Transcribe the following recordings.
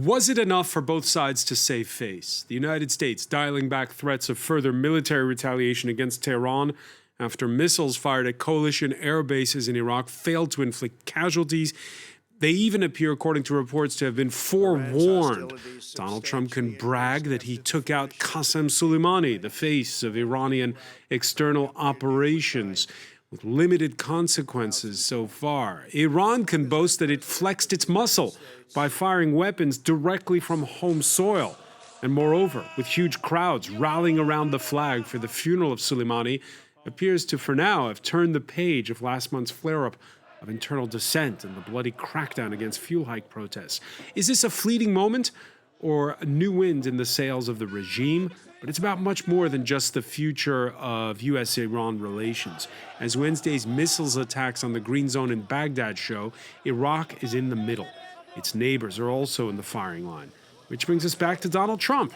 Was it enough for both sides to save face? The United States dialing back threats of further military retaliation against Tehran after missiles fired at coalition air bases in Iraq failed to inflict casualties. They even appear, according to reports, to have been forewarned. Donald Trump can brag that he took out Qassem Suleimani, the face of Iranian external operations, with limited consequences so far. Iran can boast that it flexed its muscle by firing weapons directly from home soil. And moreover, with huge crowds rallying around the flag for the funeral of Soleimani, appears to, for now, have turned the page of last month's flare-up of internal dissent and the bloody crackdown against fuel hike protests. Is this a fleeting moment or a new wind in the sails of the regime? But it's about much more than just the future of U.S.-Iran relations. As Wednesday's missiles attacks on the Green Zone in Baghdad show, Iraq is in the middle. Its neighbors are also in the firing line. Which brings us back to Donald Trump,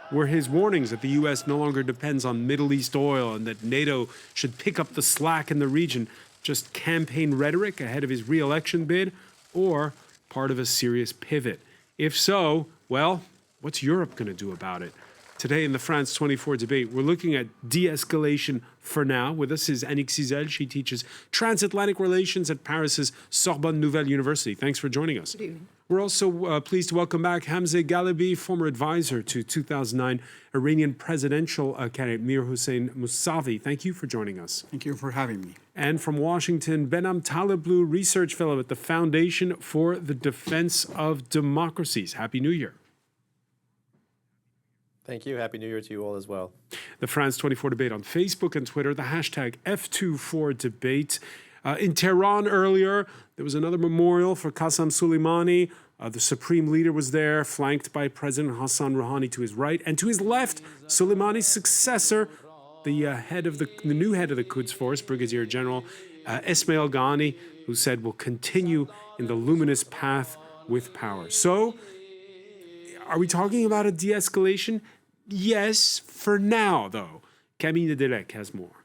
where his warnings that the U.S. no longer depends on Middle East oil and that NATO should pick up the slack in the region, just campaign rhetoric ahead of his re-election bid, or part of a serious pivot? If so, well, what's Europe going to do about it? Today in the France 24 debate, we're looking at de-escalation for now. With us is Annick Cizel. She teaches transatlantic relations at Paris's Sorbonne Nouvelle University. Thanks for joining us. Good evening. We're also pleased to welcome back Hamzeh Galibi, former advisor to 2009 Iranian presidential candidate Mir Hossein Mousavi. Thank you for joining us. Thank you for having me. And from Washington, Behnam Taleblu, research fellow at the Foundation for the Defense of Democracies. Happy New Year. Thank you. Happy New Year to you all as well. The France 24 debate on Facebook and Twitter, the hashtag F24debate. In Tehran earlier, there was another memorial for Qassem Suleimani. The supreme leader was there, flanked by President Hassan Rouhani to his right. And to his left, Soleimani's successor, the new head of the Quds Force, Brigadier General Esmail Ghani, who said will continue in the luminous path with power. So, are we talking about a de-escalation? Yes, for now, though. Camille Delec has more.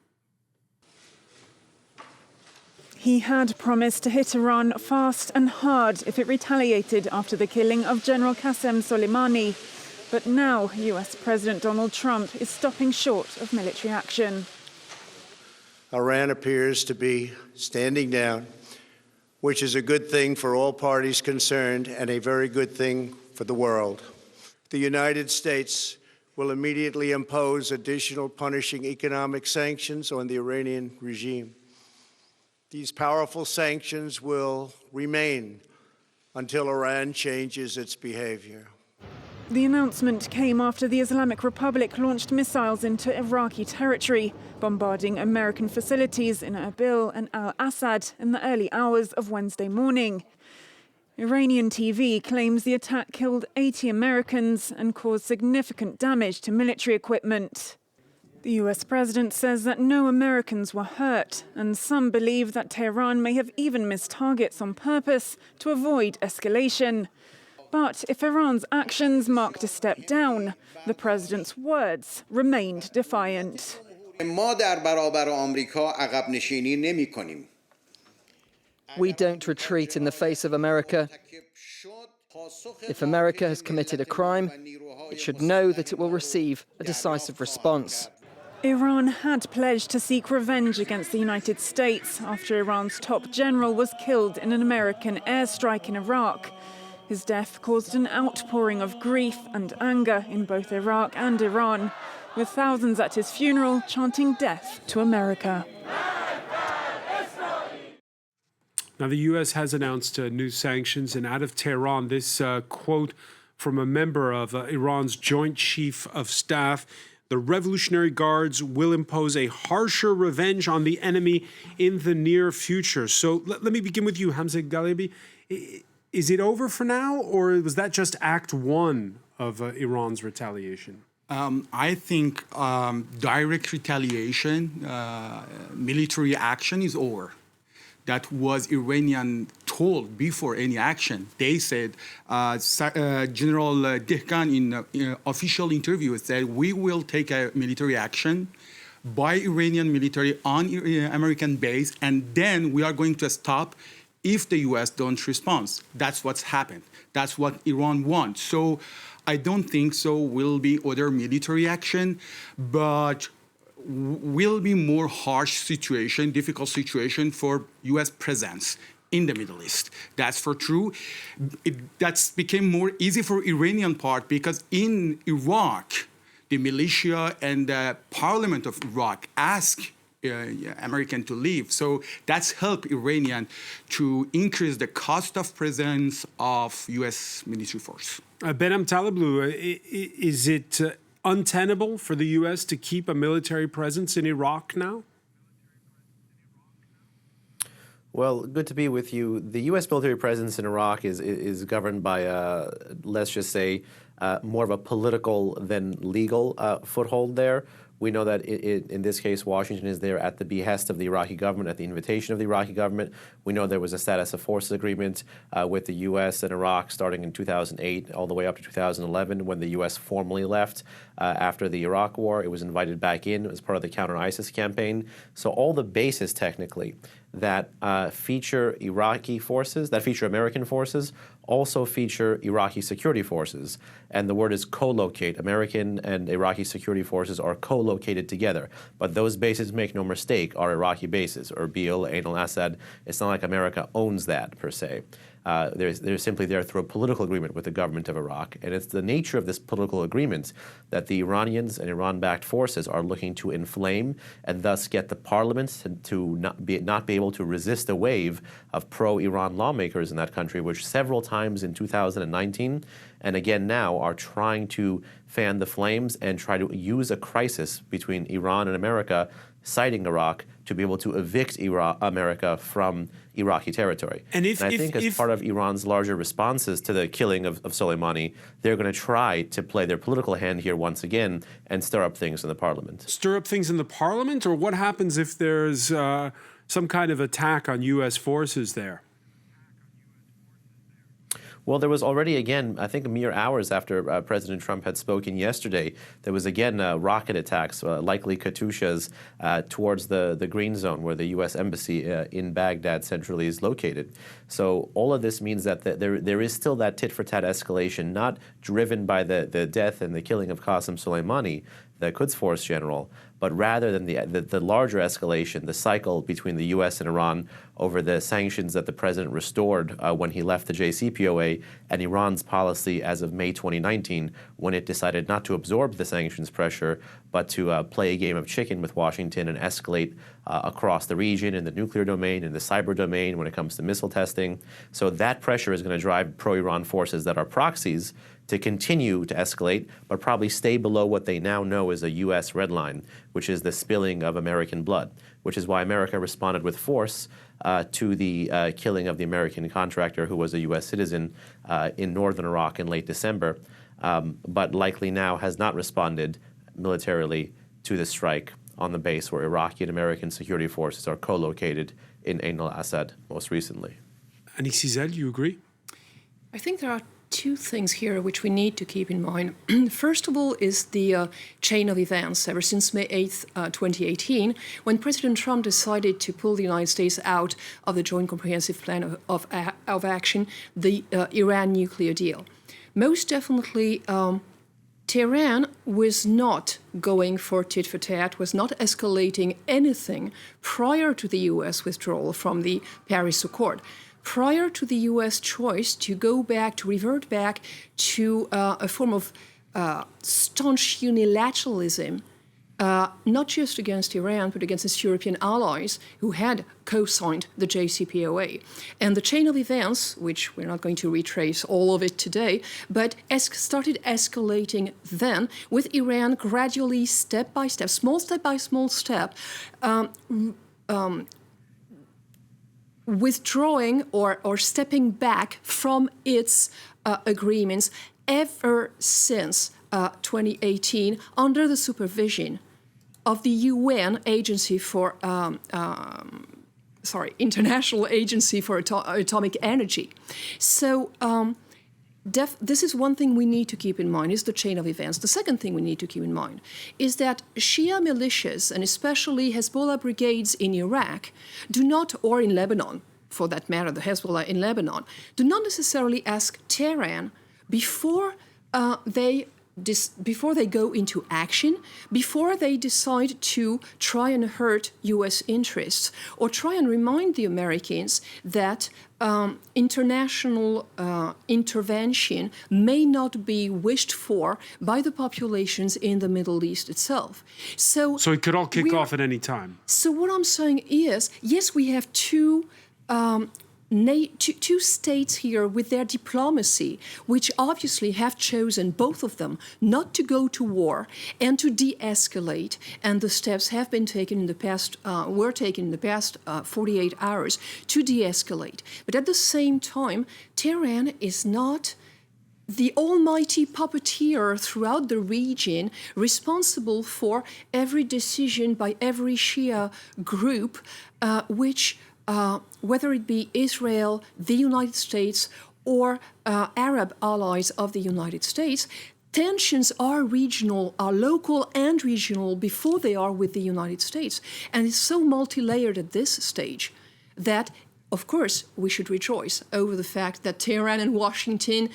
He had promised to hit Iran fast and hard if it retaliated after the killing of General Qassem Suleimani. But now US President Donald Trump is stopping short of military action. Iran appears to be standing down, which is a good thing for all parties concerned and a very good thing for the world. The United States will immediately impose additional punishing economic sanctions on the Iranian regime. These powerful sanctions will remain until Iran changes its behavior. The announcement came after the Islamic Republic launched missiles into Iraqi territory, bombarding American facilities in Erbil and al-Assad in the early hours of Wednesday morning. Iranian TV claims the attack killed 80 Americans and caused significant damage to military equipment. The US president says that no Americans were hurt, and some believe that Tehran may have even missed targets on purpose to avoid escalation. But if Iran's actions marked a step down, the president's words remained defiant. We don't retreat in the face of America. If America has committed a crime, it should know that it will receive a decisive response. Iran had pledged to seek revenge against the United States after Iran's top general was killed in an American airstrike in Iraq. His death caused an outpouring of grief and anger in both Iraq and Iran, with thousands at his funeral chanting death to America. Now, the U.S. has announced new sanctions, and out of Tehran, this quote from a member of Iran's Joint Chief of Staff: the Revolutionary Guards will impose a harsher revenge on the enemy in the near future. So let me begin with you, Hamzeh Galibi. Is it over for now, or was that just Act 1 of Iran's retaliation? I think direct retaliation, military action is over. That was Iranian told before any action. They said, General Dehgan in official interview said, we will take a military action by Iranian military on American base, and then we are going to stop if the U.S. don't respond. That's what's happened. That's what Iran wants. So I don't think so will be other military action, but will be more harsh situation, difficult situation for U.S. presence in the Middle East. That's for true. That's became more easy for Iranian part because in Iraq, the militia and the parliament of Iraq ask American to leave. So that's helped Iranian to increase the cost of presence of U.S. military force. Behnam Taleblu, is it untenable for the U.S. to keep a military presence in Iraq now? Well, good to be with you. The U.S. military presence in Iraq is governed by, let's just say, more of a political than legal foothold there. We know that in this case, Washington is there at the behest of the Iraqi government, at the invitation of the Iraqi government. We know there was a status of forces agreement with the U.S. and Iraq starting in 2008 all the way up to 2011 when the U.S. formally left after the Iraq war. It was invited back in as part of the counter-ISIS campaign. So all the bases, technically, that feature Iraqi forces, that feature American forces, also feature Iraqi security forces. And the word is co-locate. American and Iraqi security forces are co-located together. But those bases, make no mistake, are Iraqi bases. Erbil, Ain al-Assad. It's not like America owns that, per se. They're simply there through a political agreement with the government of Iraq. And it's the nature of this political agreement that the Iranians and Iran-backed forces are looking to inflame and thus get the parliament to not be able to resist a wave of pro-Iran lawmakers in that country, which several times in 2019 and again now are trying to fan the flames and try to use a crisis between Iran and America, citing Iraq, to be able to evict America from Iraqi territory. And I think as part of Iran's larger responses to the killing of Soleimani, they're going to try to play their political hand here once again and stir up things in the parliament. Stir up things in the parliament? Or what happens if there's some kind of attack on U.S. forces there? Well, there was already, again, I think mere hours after President Trump had spoken yesterday, there was again rocket attacks, likely Katyushas, towards the Green Zone, where the U.S. Embassy in Baghdad centrally is located. So all of this means that there is still that tit-for-tat escalation, not driven by the death and the killing of Qassem Suleimani, the Quds Force general, but rather than the larger escalation, the cycle between the U.S. and Iran over the sanctions that the president restored when he left the JCPOA, and Iran's policy as of May 2019, when it decided not to absorb the sanctions pressure, but to play a game of chicken with Washington and escalate across the region in the nuclear domain, in the cyber domain, when it comes to missile testing. So that pressure is going to drive pro-Iran forces that are proxies to continue to escalate, but probably stay below what they now know is a U.S. red line, which is the spilling of American blood, which is why America responded with force to the killing of the American contractor who was a U.S. citizen in northern Iraq in late December, but likely now has not responded militarily to the strike on the base where Iraqi and American security forces are co-located in Ain al-Assad most recently. Annie Cizel, you agree? I think there are two things here which we need to keep in mind. First of all is the chain of events ever since May 8th, 2018, when President Trump decided to pull the United States out of the Joint Comprehensive Plan of Action, the Iran nuclear deal. Most definitely, Tehran was not going for tit-for-tat, was not escalating anything prior to the U.S. withdrawal from the Paris Accord. Prior to the U.S. choice to revert back to a form of staunch unilateralism, not just against Iran, but against its European allies who had co-signed the JCPOA. And the chain of events, which we're not going to retrace all of it today, but started escalating then, with Iran gradually, step by step, step by small step, withdrawing or stepping back from its agreements ever since 2018 under the supervision of the UN Agency for International Agency for Atomic Energy. So this is one thing we need to keep in mind, is the chain of events. The second thing we need to keep in mind is that Shia militias, and especially Hezbollah brigades in Iraq, or in Lebanon, for that matter, the Hezbollah in Lebanon, do not necessarily ask Tehran before before they go into action, before they decide to try and hurt U.S. interests, or try and remind the Americans that international intervention may not be wished for by the populations in the Middle East itself. So it could all kick off at any time. So what I'm saying is, yes, we have two states here with their diplomacy, which obviously have chosen, both of them, not to go to war and to de-escalate. And the steps have been taken in the past, were taken in the past 48 hours to de-escalate. But at the same time, Tehran is not the almighty puppeteer throughout the region, responsible for every decision by every Shia group, which whether it be Israel, the United States, or Arab allies of the United States, tensions are regional, are local and regional before they are with the United States. And it's so multi-layered at this stage that, of course, we should rejoice over the fact that Tehran and Washington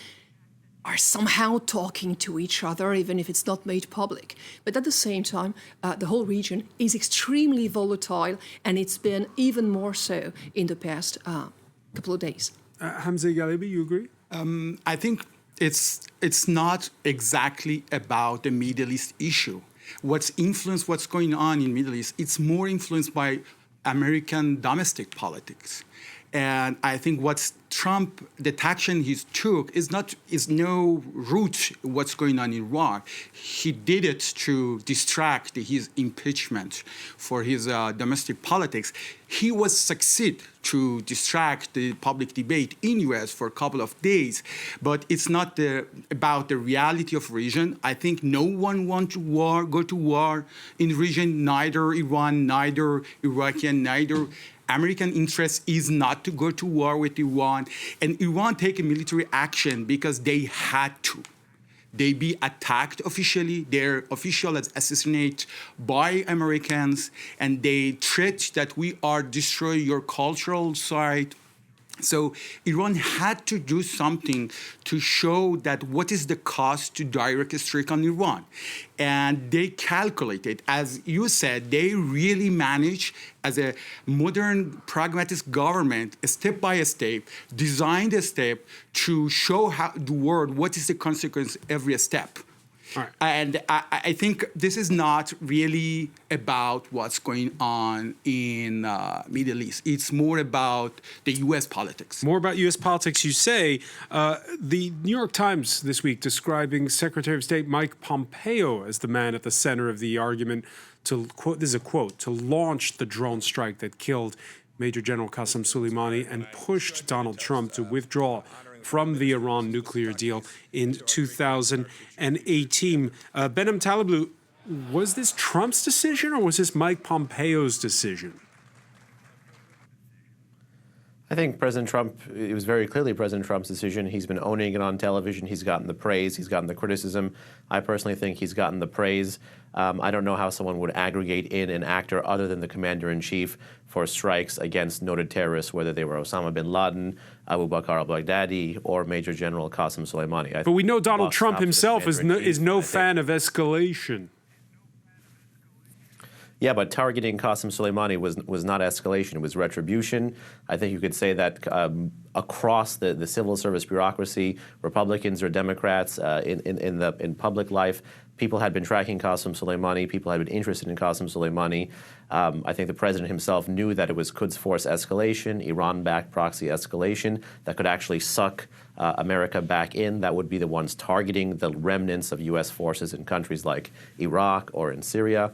are somehow talking to each other, even if it's not made public. But at the same time, the whole region is extremely volatile, and it's been even more so in the past couple of days. Hamza Ghalibi, you agree? I think it's not exactly about the Middle East issue. What's going on in the Middle East, it's more influenced by American domestic politics. And I think what's Trump, the action he took is no root what's going on in Iraq. He did it to distract his impeachment for his domestic politics. He was succeed to distract the public debate in U.S. for a couple of days, but it's not about the reality of region. I think no one wants to go to war in the region, neither Iran, neither Iraqi, neither American interest is not to go to war with Iran, and Iran take a military action because they had to. They be attacked officially, their official is assassinated by Americans, and they threat that we are destroy your cultural site. So Iran had to do something to show that what is the cost to direct a strike on Iran. And they calculated, as you said, they really managed as a modern pragmatist government, step by step, designed a step to show how the world what is the consequence of every step. Right. And I think this is not really about what's going on in Middle East. It's more about the U.S. politics. More about U.S. politics, you say. The New York Times this week describing Secretary of State Mike Pompeo as the man at the center of the argument to, quote, this is a quote, to launch the drone strike that killed Major General Qassem Suleimani and pushed Donald Trump to withdraw from the Iran nuclear deal in 2018. Behnam Taleblu, was this Trump's decision or was this Mike Pompeo's decision? I think President Trump, it was very clearly President Trump's decision. He's been owning it on television. He's gotten the praise. He's gotten the criticism. I personally think he's gotten the praise. I don't know how someone would aggregate in an actor other than the commander-in-chief for strikes against noted terrorists, whether they were Osama bin Laden, Abu Bakr al-Baghdadi, or Major General Qassem Suleimani. But we know Donald Trump himself is no fan of escalation. Yeah, but targeting Qassem Suleimani was not escalation; it was retribution. I think you could say that across the civil service bureaucracy, Republicans or Democrats, in public life, people had been tracking Qassem Suleimani. People had been interested in Qassem Suleimani. I think the president himself knew that it was Quds Force escalation, Iran-backed proxy escalation that could actually suck America back in. That would be the ones targeting the remnants of U.S. forces in countries like Iraq or in Syria.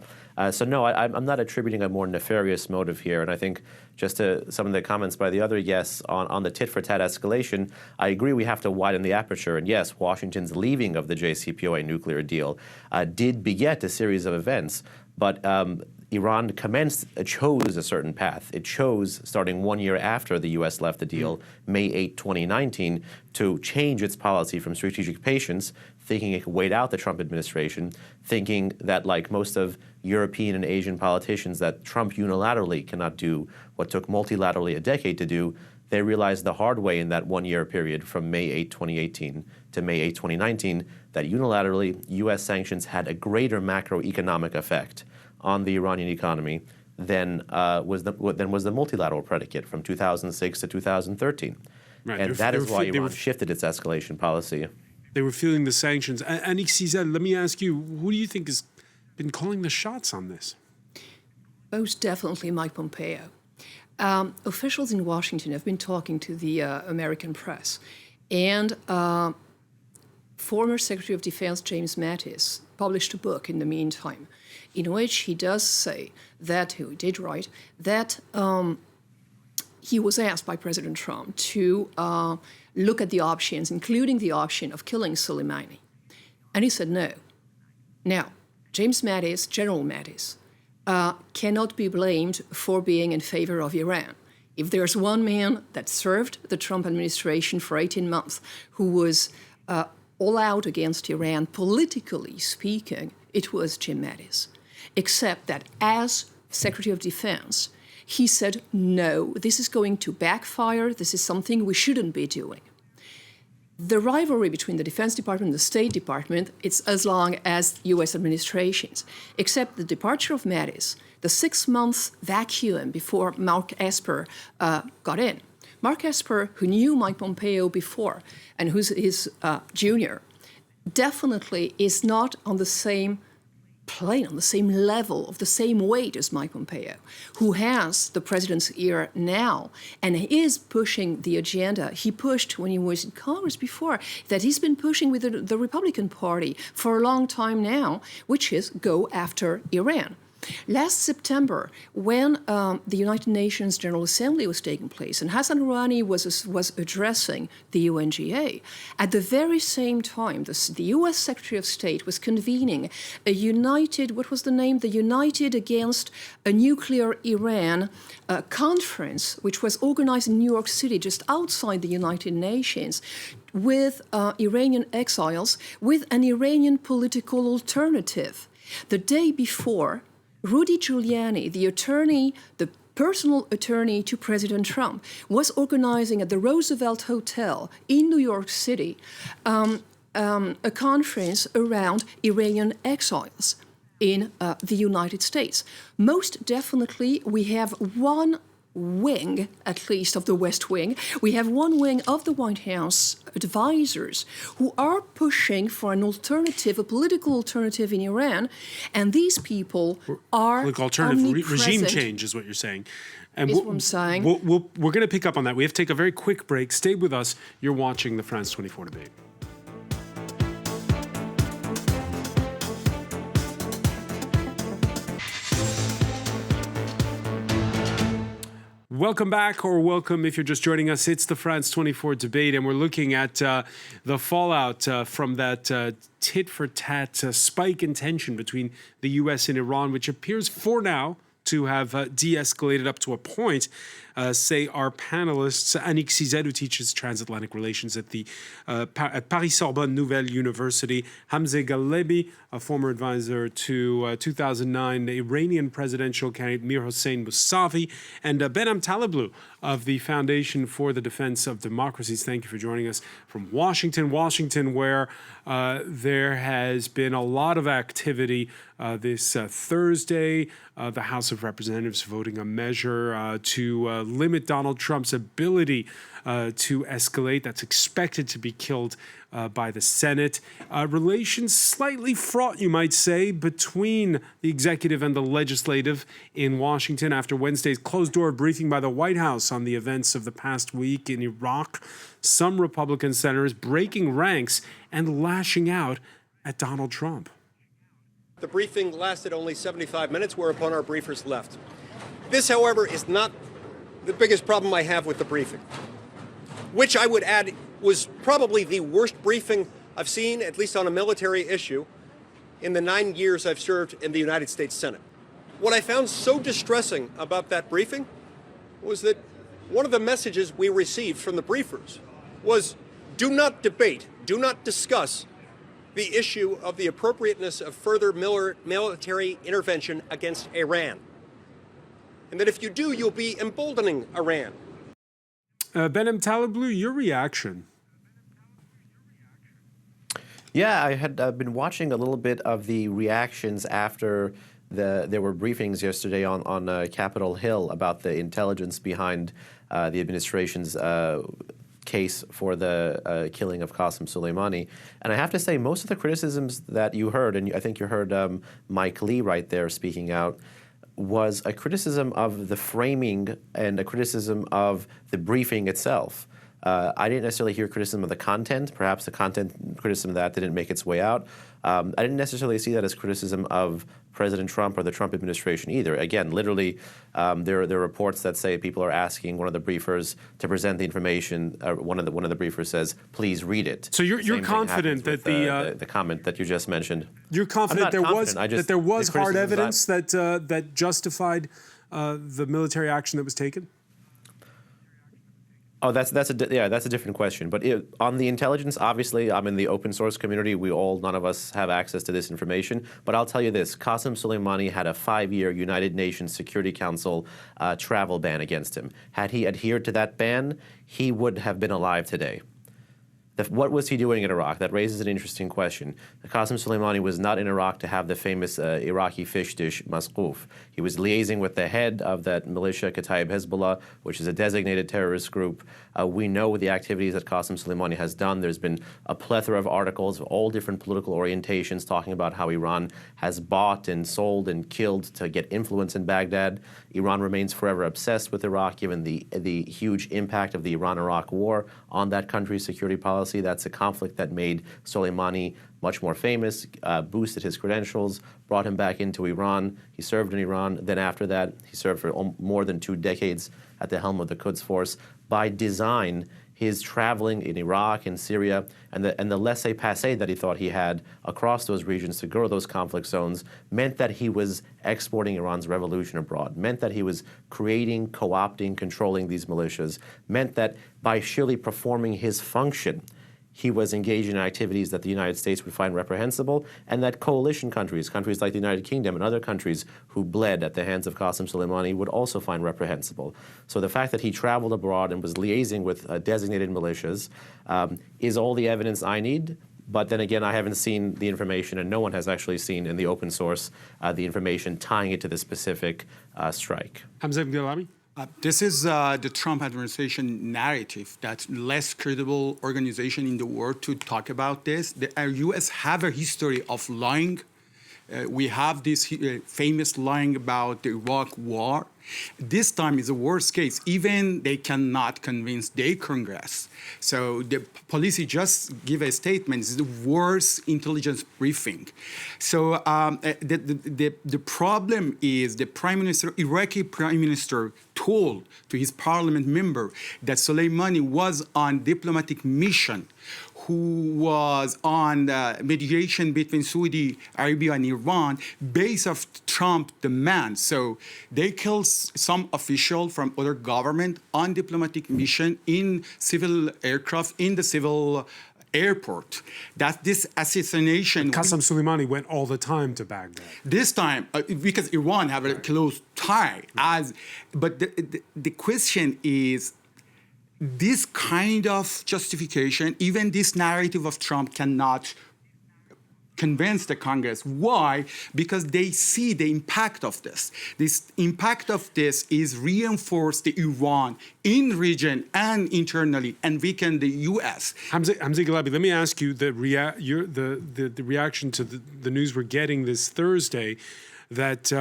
So no, I'm not attributing a more nefarious motive here. And I think just to some of the comments by the other guests on the tit-for-tat escalation, I agree we have to widen the aperture. And yes, Washington's leaving of the JCPOA nuclear deal did beget a series of events. But Iran chose a certain path. It chose, starting 1 year after the U.S. left the deal, May 8, 2019, to change its policy from strategic patience, thinking it could wait out the Trump administration, thinking that, like most of European and Asian politicians that Trump unilaterally cannot do what took multilaterally a decade to do. They realized the hard way in that one-year period from May 8, 2018 to May 8, 2019, that unilaterally U.S. sanctions had a greater macroeconomic effect on the Iranian economy than was the multilateral predicate from 2006 to 2013. Right. And that is why Iran shifted its escalation policy. They were feeling the sanctions. And Cizelle, let me ask you, who do you think has been calling the shots on this? Most definitely Mike Pompeo. Officials in Washington have been talking to the American press, and former Secretary of Defense James Mattis published a book in the meantime, in which he does say that, he did write, that he was asked by President Trump to look at the options, including the option of killing Soleimani. And he said no. Now, James Mattis, General Mattis, cannot be blamed for being in favor of Iran. If there's one man that served the Trump administration for 18 months who was all out against Iran, politically speaking, it was Jim Mattis. Except that as Secretary of Defense, he said, no, this is going to backfire. This is something we shouldn't be doing. The rivalry between the Defense Department and the State Department, it's as long as U.S. administrations, except the departure of Mattis, the 6-month vacuum before Mark Esper got in. Mark Esper, who knew Mike Pompeo before and who's his junior, definitely is not on the same plane, on the same level, of the same weight as Mike Pompeo, who has the president's ear now and is pushing the agenda he pushed when he was in Congress before, that he's been pushing with the Republican Party for a long time now, which is go after Iran. Last September, when the United Nations General Assembly was taking place and Hassan Rouhani was addressing the UNGA, at the very same time, the U.S. Secretary of State was convening a united, what was the name? The United Against a Nuclear Iran conference, which was organized in New York City, just outside the United Nations, with Iranian exiles, with an Iranian political alternative. The day before, Rudy Giuliani, the attorney, the personal attorney to President Trump, was organizing at the Roosevelt Hotel in New York City a conference around Iranian exiles in the United States. Most definitely, we have one wing, at least of the West Wing, we have one wing of the White House advisors who are pushing for an alternative, a political alternative in Iran, and these people are alternative regime change is what you're saying. And what I'm saying. We're going to pick up on that. We have to take a very quick break. Stay with us. You're watching the France 24 debate. Welcome back, or welcome if you're just joining us. It's the France 24 debate, and we're looking at the fallout from that tit-for-tat spike in tension between the U.S. and Iran, which appears for now to have de-escalated up to a point, say our panelists, Annick Cizelle, who teaches transatlantic relations at the at Paris-Sorbonne Nouvelle University, Hamzeh Galebi, a former advisor to 2009 Iranian presidential candidate Mir Hossein Mousavi, and Behnam Taleblu of the Foundation for the Defense of Democracies. Thank you for joining us from Washington, where there has been a lot of activity this Thursday. The House of Representatives voting a measure to limit Donald Trump's ability to escalate. That's expected to be killed by the Senate. Relations slightly fraught, you might say, between the executive and the legislative in Washington after Wednesday's closed-door briefing by the White House on the events of the past week in Iraq. Some Republican senators breaking ranks and lashing out at Donald Trump. The briefing lasted only 75 minutes, whereupon our briefers left. This, however, is not the biggest problem I have with the briefing, which I would add was probably the worst briefing I've seen, at least on a military issue, in the 9 years I've served in the United States Senate. What I found so distressing about that briefing was that one of the messages we received from the briefers was, do not debate, do not discuss the issue of the appropriateness of further military intervention against Iran. And that if you do, you'll be emboldening Iran. Benem Taliblu, your reaction? Yeah, I had been watching a little bit of the reactions after there were briefings yesterday on Capitol Hill about the intelligence behind the administration's case for the killing of Qassem Suleimani. And I have to say, most of the criticisms that you heard, and I think you heard Mike Lee right there speaking out, was a criticism of the framing and a criticism of the briefing itself. I didn't necessarily hear criticism of the content. Perhaps the content criticism of that didn't make its way out. I didn't necessarily see that as criticism of President Trump or the Trump administration either. Again, literally, there are reports that say people are asking one of the briefers to present the information. One of the briefers says, "Please read it." So you're confident that the comment that you just mentioned. You're confident there was hard evidence that justified the military action that was taken? Oh, that's a different question. But on the intelligence, obviously, I'm in the open source community. None of us have access to this information. But I'll tell you this: Qassem Suleimani had a 5-year United Nations Security Council travel ban against him. Had he adhered to that ban, he would have been alive today. What was he doing in Iraq? That raises an interesting question. Qassem Suleimani was not in Iraq to have the famous Iraqi fish dish, masqouf. He was liaising with the head of that militia, Kataib Hezbollah, which is a designated terrorist group. We know the activities that Qassem Suleimani has done. There's been a plethora of articles of all different political orientations talking about how Iran has bought and sold and killed to get influence in Baghdad. Iran remains forever obsessed with Iraq, given the huge impact of the Iran-Iraq war on that country's security policy. That's a conflict that made Soleimani much more famous, boosted his credentials, brought him back into Iran. He served in Iran. Then after that, he served for more than 2 decades at the helm of the Quds Force. By design, his traveling in Iraq and Syria and the laissez-passer that he thought he had across those regions to grow those conflict zones meant that he was exporting Iran's revolution abroad, meant that he was creating, co-opting, controlling these militias, meant that by surely performing his function, he was engaged in activities that the United States would find reprehensible, and that coalition countries like the United Kingdom and other countries who bled at the hands of Qassem Suleimani would also find reprehensible. So the fact that he traveled abroad and was liaising with designated militias is all the evidence I need. But then again, I haven't seen the information, and no one has actually seen in the open source the information tying it to the specific strike. Hamza Gilami? This is the Trump administration narrative. That's less credible organization in the world to talk about this. The U.S. have a history of lying. We have this famous lying about the Iraq war. This time is a worst case. Even they cannot convince their Congress. So the policy just give a statement. It's the worst intelligence briefing. So the problem is the Iraqi prime minister told to his parliament member that Soleimani was on diplomatic mission, who was on the mediation between Saudi Arabia and Iran based of Trump demand. So they killed some official from other government on diplomatic mission in civil aircraft in the civil airport. That this assassination... Qassem Suleimani went all the time to Baghdad. This time, because Iran have a close tie. But the question is, this kind of justification, even this narrative of Trump cannot convince the Congress. Why? Because they see the impact of this. This impact of this is reinforced the Iran in region and internally and weaken the U.S. Hamza Galabi, let me ask you the reaction to the news we're getting this Thursday that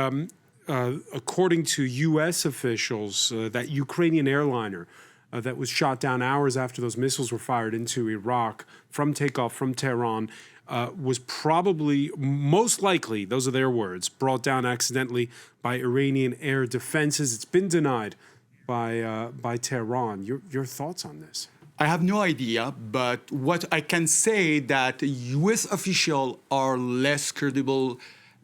according to U.S. officials, that Ukrainian airliner that was shot down hours after those missiles were fired into Iraq from takeoff from Tehran was probably, most likely, those are their words, brought down accidentally by Iranian air defenses. It's been denied by Tehran. Your thoughts on this? I have no idea, but what I can say that U.S. officials are less credible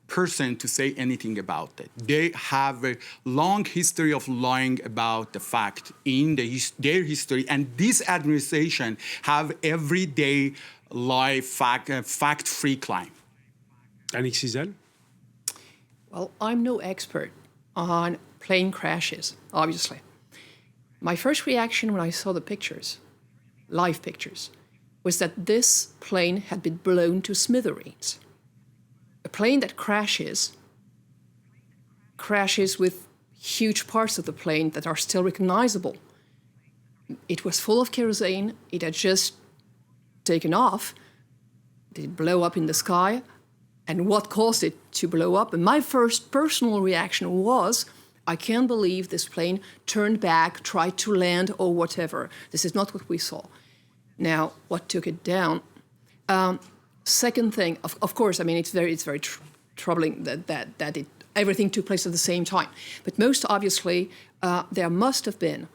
person to say anything about it. They have a long history of lying about the fact in their history, and this administration have every day live fact-free claim. Annick Cizel? Well, I'm no expert on plane crashes, obviously. My first reaction when I saw the pictures, live pictures, was that this plane had been blown to smithereens. A plane that crashes with huge parts of the plane that are still recognizable. It was full of kerosene. It had just taken off. Did it blow up in the sky? And what caused it to blow up? And my first personal reaction was, I can't believe this plane turned back, tried to land, or whatever. This is not what we saw. Now, what took it down? Second thing, of course, I mean, it's very troubling that everything took place at the same time. But most obviously, there must have been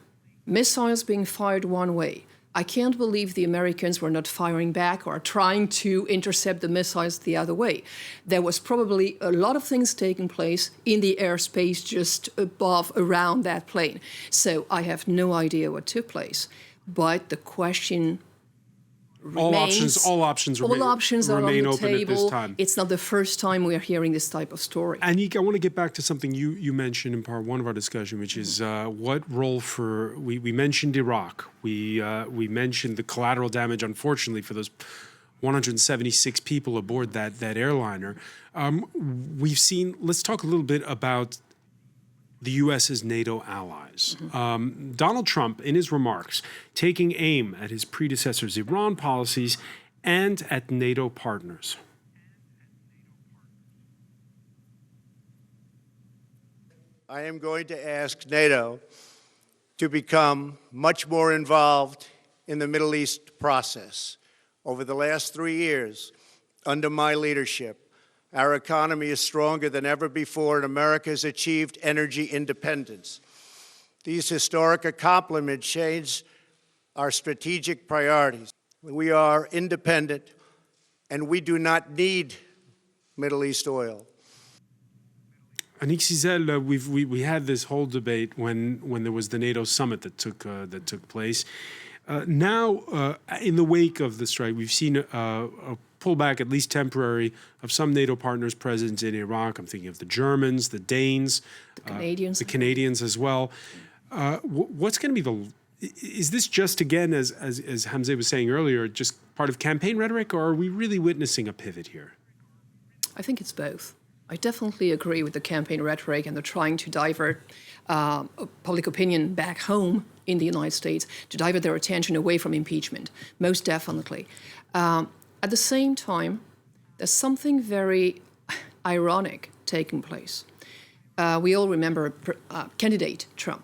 missiles being fired one way. I can't believe the Americans were not firing back or trying to intercept the missiles the other way. There was probably a lot of things taking place in the airspace just above, around that plane. So I have no idea what took place. But the question remains, all options are remain on the open table. at this time. It's not the first time we are hearing this type of story. Annick, I want to get back to something you mentioned in part one of our discussion, which is what role for we mentioned Iraq, we mentioned the collateral damage, unfortunately, for those 176 people aboard that airliner. We've seen. Let's talk a little bit about the U.S.'s NATO allies. Donald Trump, in his remarks, taking aim at his predecessor's Iran policies and at NATO partners. I am going to ask NATO to become much more involved in the Middle East process. Over the last 3 years, under my leadership, our economy is stronger than ever before, and America has achieved energy independence. These historic accomplishments change our strategic priorities. We are independent, and we do not need Middle East oil. Annick Cizel, we had this whole debate when there was the NATO summit that took place. Now, in the wake of the strike, we've seen a pullback, at least temporary, of some NATO partners present in Iraq. I'm thinking of the Germans, the Danes, the Canadians as well. What's going to be is this just, again, as Hamza was saying earlier, just part of campaign rhetoric, or are we really witnessing a pivot here? I think it's both. I definitely agree with the campaign rhetoric and the trying to divert public opinion back home in the United States, to divert their attention away from impeachment, most definitely. At the same time, there's something very ironic taking place. We all remember candidate Trump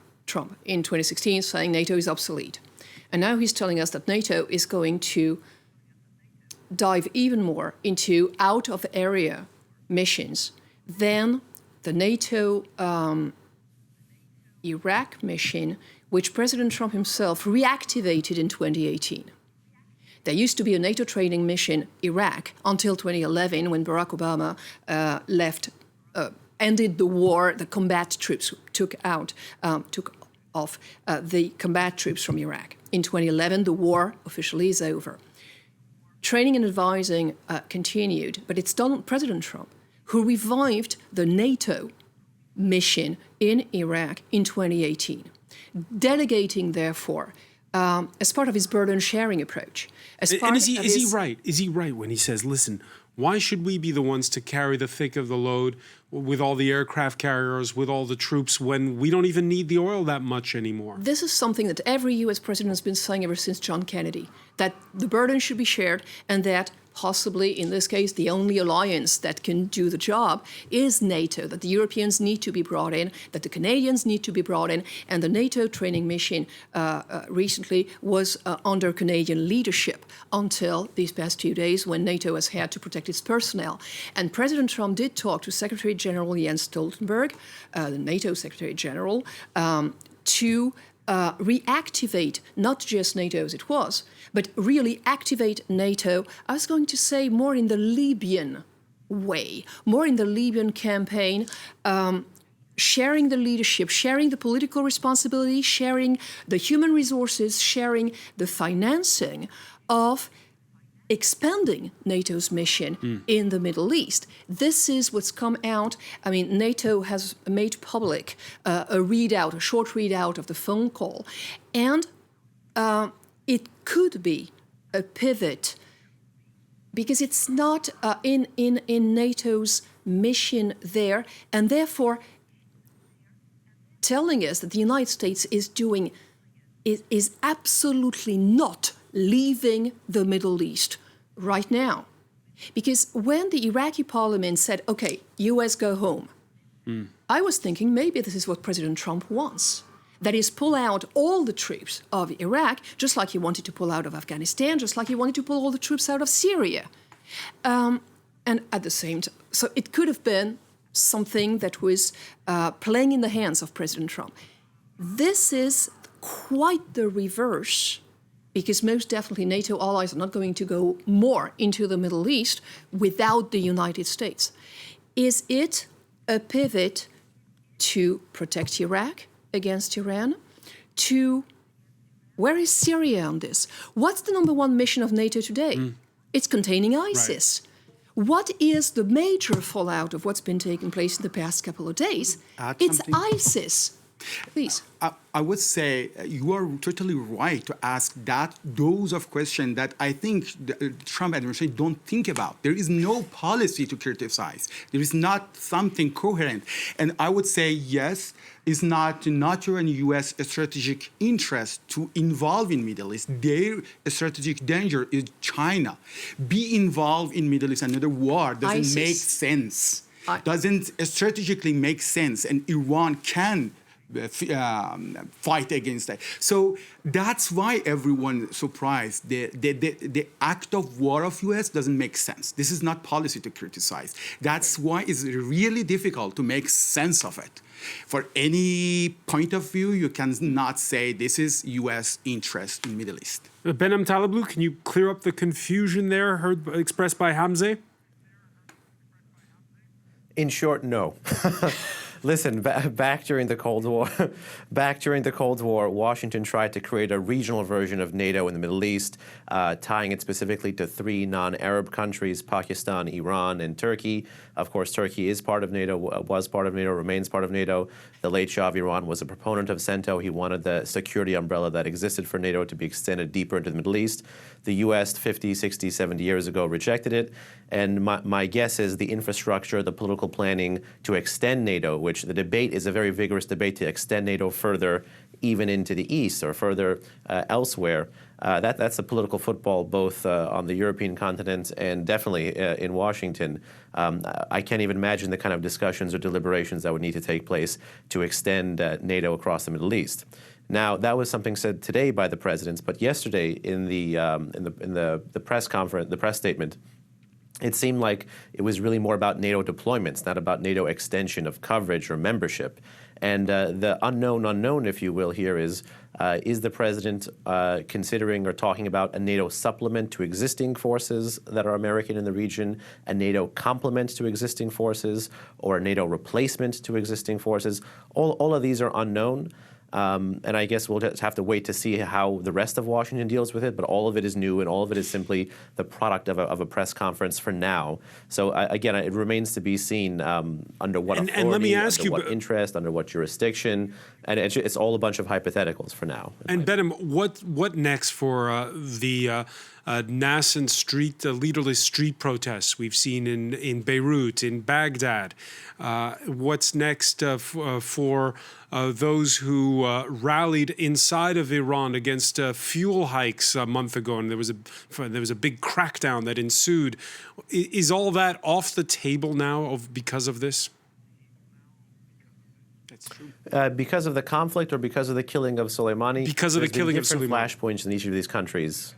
in 2016 saying NATO is obsolete. And now he's telling us that NATO is going to dive even more into out-of-area missions than the NATO Iraq mission, which President Trump himself reactivated in 2018. There used to be a NATO training mission Iraq until 2011, when Barack Obama ended the war. The combat troops took off the combat troops from Iraq. In 2011, the war officially is over. Training and advising continued, but it's President Trump who revived the NATO mission in Iraq in 2018, delegating, therefore, as part of his burden-sharing approach. Is he right? Is he right when he says, listen, why should we be the ones to carry the thick of the load with all the aircraft carriers, with all the troops, when we don't even need the oil that much anymore? This is something that every U.S. president has been saying ever since John Kennedy, that the burden should be shared, and that possibly, in this case, the only alliance that can do the job is NATO, that the Europeans need to be brought in, that the Canadians need to be brought in, and the NATO training mission recently was under Canadian leadership until these past few days, when NATO has had to protect its personnel. And President Trump did talk to Secretary General Jens Stoltenberg, the NATO Secretary General, to reactivate not just NATO as it was, but really activate NATO, I was going to say, more in the Libyan way, more in the Libyan campaign, sharing the leadership, sharing the political responsibility, sharing the human resources, sharing the financing of expanding NATO's mission in the Middle East. This is what's come out. I mean, NATO has made public a short readout of the phone call. And it could be a pivot because it's not in NATO's mission there, and therefore telling us that the United States is absolutely not leaving the Middle East right now. Because when the Iraqi parliament said, okay, US go home, I was thinking maybe this is what President Trump wants. That is, pull out all the troops of Iraq, just like he wanted to pull out of Afghanistan, just like he wanted to pull all the troops out of Syria. And at the same time, so it could have been something that was playing in the hands of President Trump. This is quite the reverse, because most definitely NATO allies are not going to go more into the Middle East without the United States. Is it a pivot to protect Iraq against Iran? Where is Syria on this? What's the number one mission of NATO today? It's containing ISIS. Right. What is the major fallout of what's been taking place in the past couple of days? It's ISIS. Please. I would say you are totally right to ask those of questions that I think the Trump administration don't think about. There is no policy to criticize. There is not something coherent. And I would say, yes, it's not NATO and U.S. strategic interest to involve in Middle East. Their strategic danger is China. Be involved in Middle East, another war doesn't make sense. Doesn't strategically make sense. And Iran can fight against that. So that's why everyone surprised. The act of war of U.S. doesn't make sense. This is not policy to criticize. That's why it's really difficult to make sense of it. For any point of view, you cannot say this is U.S. interest in Middle East. Behnam Taleblu, can you clear up the confusion there expressed by Hamzeh? In short, no. Listen, back during the Cold War, Washington tried to create a regional version of NATO in the Middle East, tying it specifically to 3 non-Arab countries: Pakistan, Iran, and Turkey. Of course, Turkey is part of NATO, was part of NATO, remains part of NATO. The late Shah of Iran was a proponent of CENTO. He wanted the security umbrella that existed for NATO to be extended deeper into the Middle East. The U.S. 50, 60, 70 years ago rejected it. And my guess is the infrastructure, the political planning to extend NATO, which the debate is a very vigorous debate to extend NATO further, even into the East or further elsewhere. That's a political football both on the European continent and definitely in Washington. I can't even imagine the kind of discussions or deliberations that would need to take place to extend NATO across the Middle East. Now, that was something said today by the presidents, but yesterday in the press conference, the press statement, it seemed like it was really more about NATO deployments, not about NATO extension of coverage or membership. And the unknown, if you will, here is the president considering or talking about a NATO supplement to existing forces that are American in the region, a NATO complement to existing forces, or a NATO replacement to existing forces? All of these are unknown. And I guess we'll just have to wait to see how the rest of Washington deals with it. But all of it is new, and all of it is simply the product of a press conference for now. So again, it remains to be seen under what authority, and let me ask under what interest, under what jurisdiction, and it's all a bunch of hypotheticals for now. And Behnam, what next for the nascent street, leaderless street protests we've seen in Beirut, in Baghdad? What's next for those who rallied inside of Iran against fuel hikes a month ago, and there was a big crackdown that ensued? Is all that off the table now because of this? That's true. Because of the conflict or because of the killing of Soleimani? Because of the killing of Soleimani. Different flashpoints in each of these countries.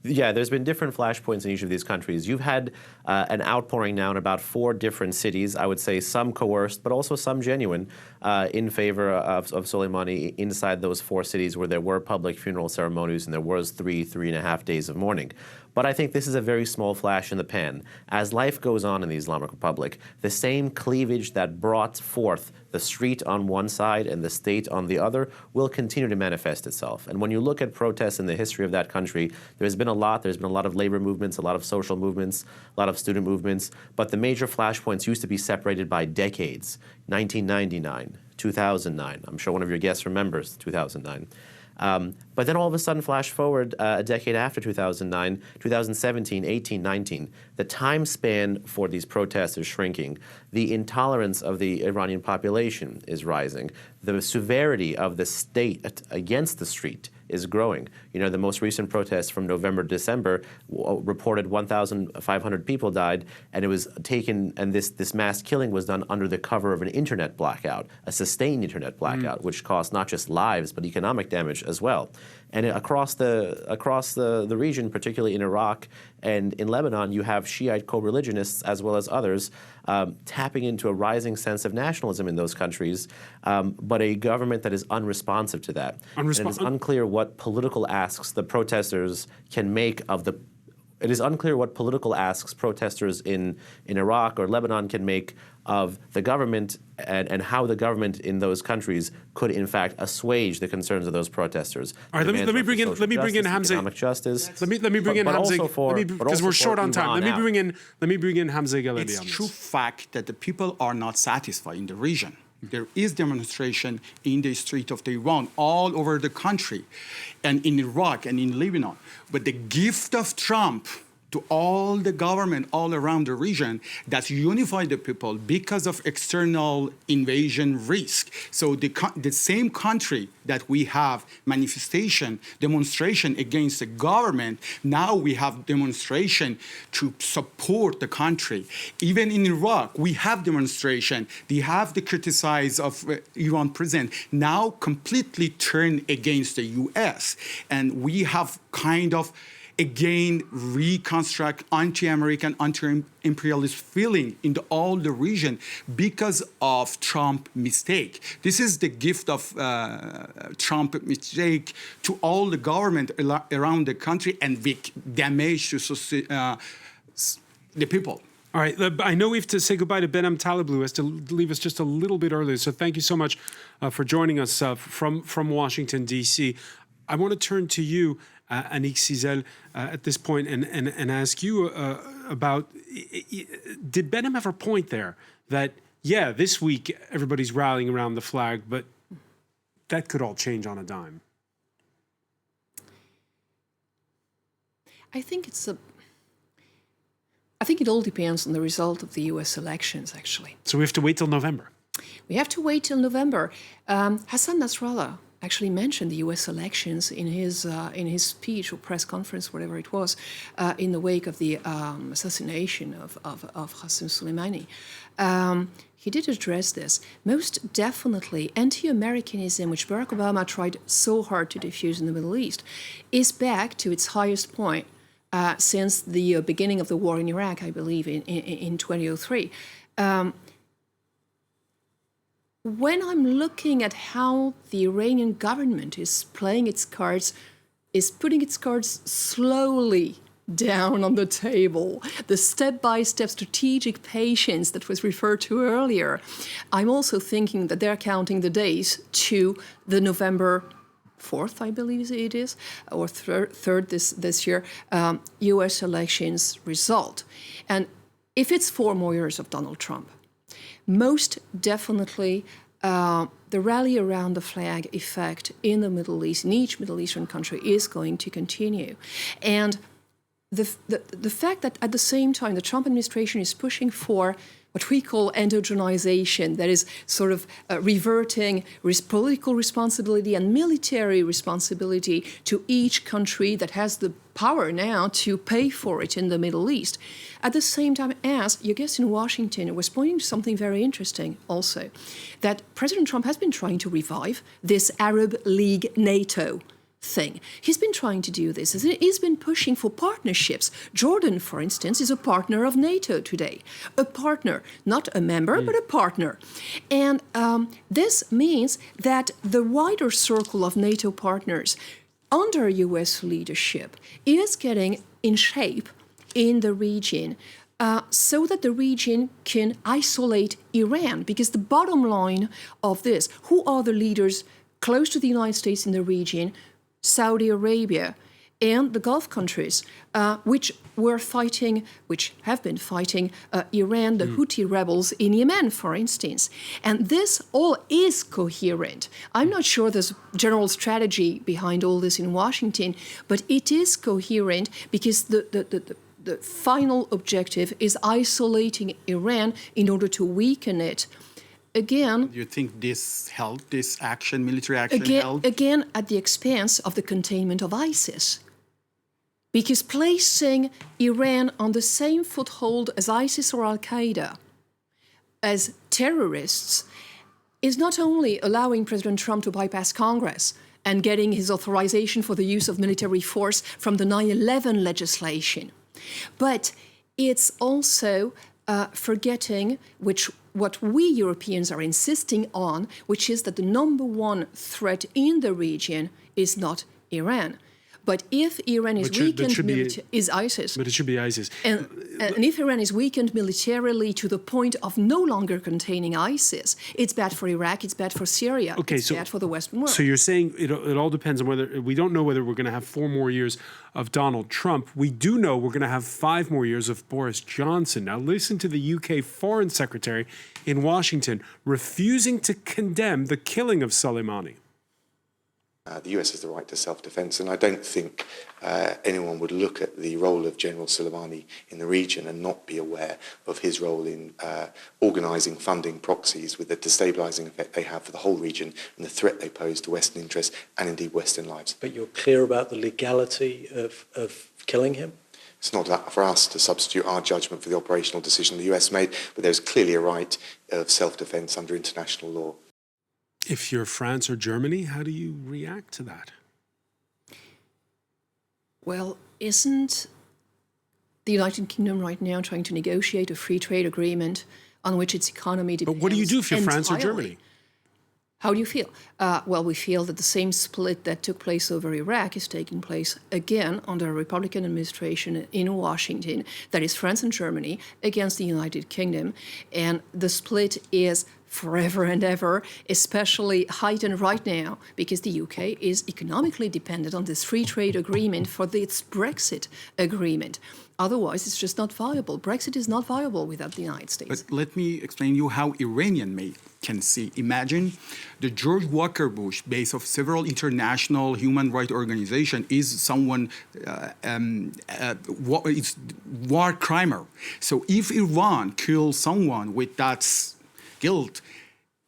Yeah, there's been different flashpoints in each of these countries. You've had an outpouring now in about 4 different cities, I would say some coerced, but also some genuine, in favor of Soleimani inside those 4 cities where there were public funeral ceremonies and there was 3.5 days of mourning. But I think this is a very small flash in the pan. As life goes on in the Islamic Republic, the same cleavage that brought forth the street on one side and the state on the other will continue to manifest itself. And when you look at protests in the history of that country, there's been a lot. There's been a lot of labor movements, a lot of social movements, a lot of student movements. But the major flashpoints used to be separated by decades. 1999, 2009. I'm sure one of your guests remembers 2009. But then all of a sudden, flash forward a decade after 2009, 2017, 18, 19, the time span for these protests is shrinking. The intolerance of the Iranian population is rising. The severity of the state against the street is growing. You know, the most recent protests from November, December reported 1,500 people died, and it was taken, and this mass killing was done under the cover of an internet blackout, a sustained internet blackout, which caused not just lives, but economic damage as well. And across the region, particularly in Iraq and in Lebanon, you have Shiite co-religionists as well as others tapping into a rising sense of nationalism in those countries, but a government that is unresponsive to that. And it is unclear what political asks the protesters can make of the. It is unclear what political asks protesters in Iraq or Lebanon can make of the government and how the government in those countries could in fact assuage the concerns of those protesters. All right, let me bring in Hamza. Economic justice. Let me bring in Hamza because we're short on time. Let me bring in Hamza Ghalibi. It's true fact that the people are not satisfied in the region. There is demonstration in the street of Tehran all over the country and in Iraq and in Lebanon. But the gift of Trump to all the government all around the region that unify the people because of external invasion risk. So the same country that we have demonstration against the government, now we have demonstration to support the country. Even in Iraq, we have demonstration. They have the criticize of Iran president now completely turned against the US. And we have kind of again reconstruct anti-American, anti-imperialist feeling in all the region because of Trump mistake. This is the gift of Trump mistake to all the government around the country and big damage to the people. All right, I know we have to say goodbye to Behnam Taleblu, who has to leave us just a little bit earlier. So thank you so much for joining us from Washington, D.C. I want to turn to you, Anik Cizel, at this point and ask you about, did Behnam ever point there that, yeah, this week everybody's rallying around the flag, but that could all change on a dime? I think it all depends on the result of the U.S. elections, actually. So we have to wait till November? We have to wait till November. Hassan Nasrallah actually mentioned the U.S. elections in his speech or press conference, whatever it was, in the wake of the assassination of Qassem Suleimani. He did address this. Most definitely, anti-Americanism, which Barack Obama tried so hard to diffuse in the Middle East, is back to its highest point since the beginning of the war in Iraq, I believe, in 2003. When I'm looking at how the Iranian government is playing its cards, is putting its cards slowly down on the table, the step-by-step strategic patience that was referred to earlier, I'm also thinking that they're counting the days to the November 4th, I believe it is, or 3rd this year, U.S. elections result. And if it's 4 more years of Donald Trump, most definitely, the rally around the flag effect in the Middle East, in each Middle Eastern country, is going to continue. And the fact that at the same time the Trump administration is pushing for what we call endogenization, that is sort of reverting political responsibility and military responsibility to each country that has the power now to pay for it in the Middle East. At the same time as your guest in Washington was pointing to something very interesting also, that President Trump has been trying to revive this Arab League NATO thing. He's been trying to do this. He's been pushing for partnerships. Jordan, for instance, is a partner of NATO today. A partner, not a member, but a partner. And this means that the wider circle of NATO partners under U.S. leadership is getting in shape in the region so that the region can isolate Iran. Because the bottom line of this, who are the leaders close to the United States in the region? Saudi Arabia and the Gulf countries, which have been fighting Iran, the Houthi rebels in Yemen, for instance. And this all is coherent. I'm not sure there's a general strategy behind all this in Washington, but it is coherent because the final objective is isolating Iran in order to weaken it. Again, Do you think this helped, this action, military action helped? Again, at the expense of the containment of ISIS. Because placing Iran on the same foothold as ISIS or Al-Qaeda as terrorists is not only allowing President Trump to bypass Congress and getting his authorization for the use of military force from the 9/11 legislation, but it's also forgetting what we Europeans are insisting on, which is that the number one threat in the region is not Iran. But if Iran is weakened, is ISIS. But it should be ISIS. And if Iran is weakened militarily to the point of no longer containing ISIS, it's bad for Iraq, it's bad for Syria, it's bad for the Western world. So you're saying it all depends on whether, we don't know whether we're going to have 4 more years of Donald Trump. We do know we're going to have 5 more years of Boris Johnson. Now listen to the UK Foreign Secretary in Washington refusing to condemn the killing of Soleimani. The US has the right to self-defense, and I don't think anyone would look at the role of General Soleimani in the region and not be aware of his role in organising, funding proxies with the destabilising effect they have for the whole region and the threat they pose to Western interests and indeed Western lives. But you're clear about the legality of killing him? It's not that for us to substitute our judgment for the operational decision the US made, but there's clearly a right of self-defense under international law. If you're France or Germany, how do you react to that? Well, isn't the United Kingdom right now trying to negotiate a free trade agreement on which its economy depends? But what do you do if you're France or entirely? Germany? How do you feel? Well, we feel that the same split that took place over Iraq is taking place again under a Republican administration in Washington. That is France and Germany against the United Kingdom. And the split is forever and ever, especially heightened right now because the UK is economically dependent on this free trade agreement for its Brexit agreement. Otherwise, it's just not viable. Brexit is not viable without the United States. But let me explain you how Iranian can see. Imagine the George Walker Bush, base of several international human rights organizations, is someone, it's war crimer. So if Iran kills someone with that guilt,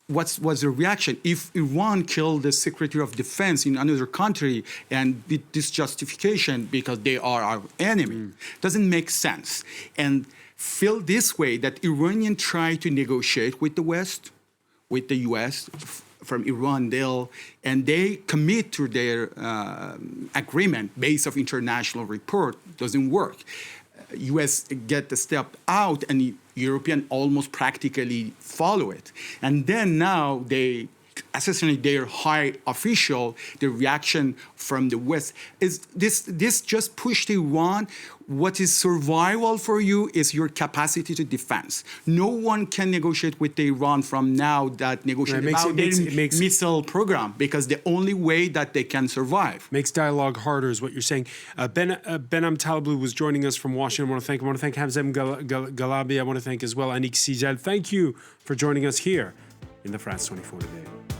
what was the reaction? If Iran killed the Secretary of Defense in another country and with this justification because they are our enemy, doesn't make sense. And feel this way that Iranians try to negotiate with the West, with the US, from Iran deal, and they commit to their agreement based of international report, doesn't work. US get the step out and European almost practically follow it. And then now they assassinate their high official. The reaction from the West is this just pushed Iran. What is survival for you is your capacity to defense. No one can negotiate with Iran from now that negotiate about their missile program because the only way that they can survive. Makes dialogue harder is what you're saying. Behnam Talablu was joining us from Washington. I want to thank Hamzem Galabi. I want to thank as well Anik Sijal. Thank you for joining us here in the France 24 today.